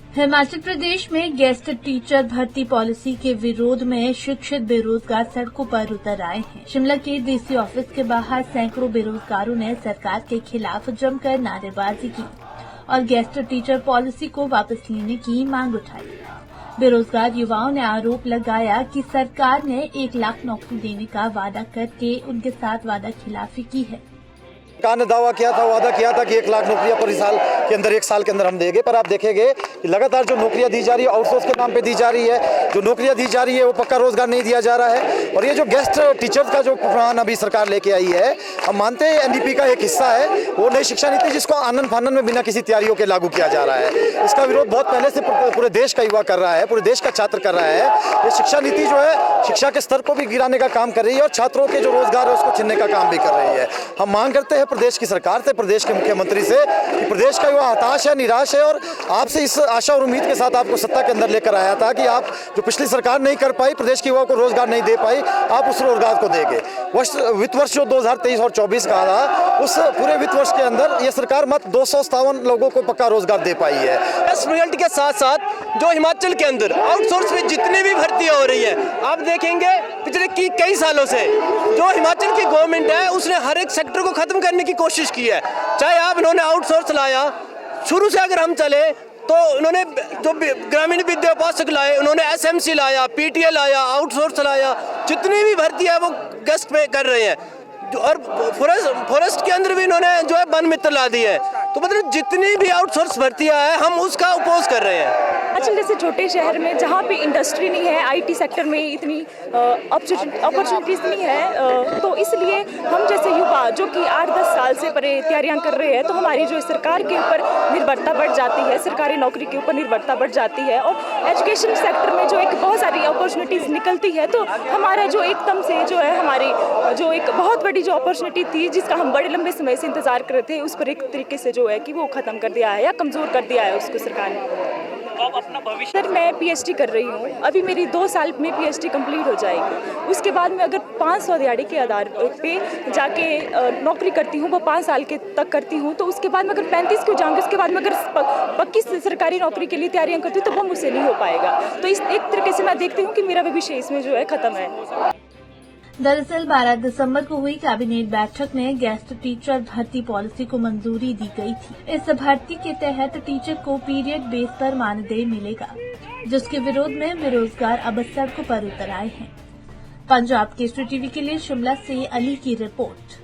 हिमाचल प्रदेश में guest teacher भर्ती policy के विरोध में शिक्षित बेरोजगार सड़कों पर उतर आए हैं। शिमला के डीसी ऑफिस के बाहर सैकड़ों बेरोजगारों ने सरकार के खिलाफ जमकर नारेबाजी की और गेस्ट टीचर पॉलिसी को वापस लेने की मांग उठाई। बेरोजगार युवाओं ने आरोप लगाया कि सरकार ने 1 लाख नौकरी देने का वादा करके उनके साथ वादा खिलाफी की है। सरकार ने दावा किया था, वादा किया था कि 1 लाख नौकरियां पर साल के अंदर 1 साल के अंदर हम देंगे, पर आप देखेंगे कि लगातार जो नौकरियां दी जा रही है आउटसोर्स के नाम पे दी जा रही है। जो नौकरियां दी जा रही है वो पक्का रोजगार नहीं दिया जा रहा है। और ये जो गेस्ट टीचर्स का जो प्लान अभी सरकार लेके आई है, हम मानते हैं एनडीपी का एक हिस्सा है। वो नई शिक्षा नीति जिसको आनन फानन में बिना किसी तैयारियों के लागू किया जा रहा है। इसका विरोध बहुत पहले से पूरे देश का युवा कर रहा है, पूरे देश का छात्र कर रहा है। ये शिक्षा नीति जो है शिक्षा के स्तर को भी गिराने का काम कर रही है और छात्रों के जो रोजगार है उसको छीनने का काम भी कर रही है। हम मांग करते हैं प्रदेश की सरकार से, प्रदेश के मुख्यमंत्री से कि प्रदेश का युवा हताश है, निराश है और आपसे इस आशा और उम्मीद के साथ आपको सत्ता के अंदर लेकर आया था कि आप जो पिछली सरकार नहीं कर पाई, प्रदेश के युवाओं को रोजगार नहीं दे पाई, आप उस रोजगार को देंगे। वित्त वर्ष जो 2023 और 24 का था, उस पूरे वित्त वर्ष के अंदर ये सरकार मात्र 257 लोगों को पक्का रोजगार दे पाई है। इस रिजल्ट के साथ साथ जो हिमाचल के अंदर आउटसोर्स में जितनी भी भर्तियां हो रही है, आप देखेंगे पिछले कई सालों से जो हिमाचल की गवर्नमेंट है उसने हर एक सेक्टर को खत्म करने की कोशिश की है। चाहे आप इन्होंने आउटसोर्स लाया, शुरू से अगर हम चले तो उन्होंने जो ग्रामीण विद्या उपासक लाए, उन्होंने एसएमसी लाया, पीटीए लाया, आउटसोर्स लाया, जितनी भी भर्ती है वो गेस्ट पे कर रहे हैं। और फॉरेस्ट के अंदर भी इन्होंने जो है वन मित्र ला दी है। तो मतलब जितनी भी आउटसोर्स भर्तियां हैं हम उसका अपोज कर रहे हैं। हिमाचल जैसे छोटे शहर में जहाँ पे इंडस्ट्री नहीं है, आईटी सेक्टर में इतनी अपॉर्चुनिटीज नहीं है, तो इसलिए हम जैसे युवा जो कि 8-10 साल से तैयारियां कर रहे हैं, तो हमारी जो सरकार के ऊपर निर्भरता बढ़ जाती है, सरकारी नौकरी के ऊपर निर्भरता बढ़ जाती है और एजुकेशन सेक्टर में जो एक बहुत सारी अपॉर्चुनिटीज निकलती है, तो हमारा जो एकदम से जो है हमारी जो एक बहुत बड़ी जो अपॉर्चुनिटी थी जिसका हम बड़े लंबे समय से इंतजार कर रहे थे, उस पर एक तरीके से जो है कि वो खत्म कर दिया है या कमजोर कर दिया है उसको सरकार ने। आप अपना भविष्य सर, मैं पीएचडी कर रही हूँ, अभी मेरी 2 साल में पीएचडी कंप्लीट हो जाएगी। उसके बाद मैं अगर 500 दिहाड़ी के आधार पे जाके नौकरी करती हूँ, वो 5 साल के तक करती हूँ, तो उसके बाद मैं अगर 35 की हो जाऊँगी, उसके बाद मैं अगर पक्की सरकारी नौकरी के लिए तैयारियाँ करती हूँ तो वो मुझसे नहीं हो पाएगा। तो इस एक तरीके से मैं देखती हूँ कि मेरा भविष्य इसमें जो है खत्म है। दरअसल 12 दिसंबर को हुई कैबिनेट बैठक में गेस्ट टीचर भर्ती पॉलिसी को मंजूरी दी गई थी। इस भर्ती के तहत टीचर को पीरियड बेस पर मानदेय मिलेगा, जिसके विरोध में बेरोजगार अब सड़कों पर उतर आए हैं। पंजाब केसरी टीवी के लिए शिमला से अली की रिपोर्ट।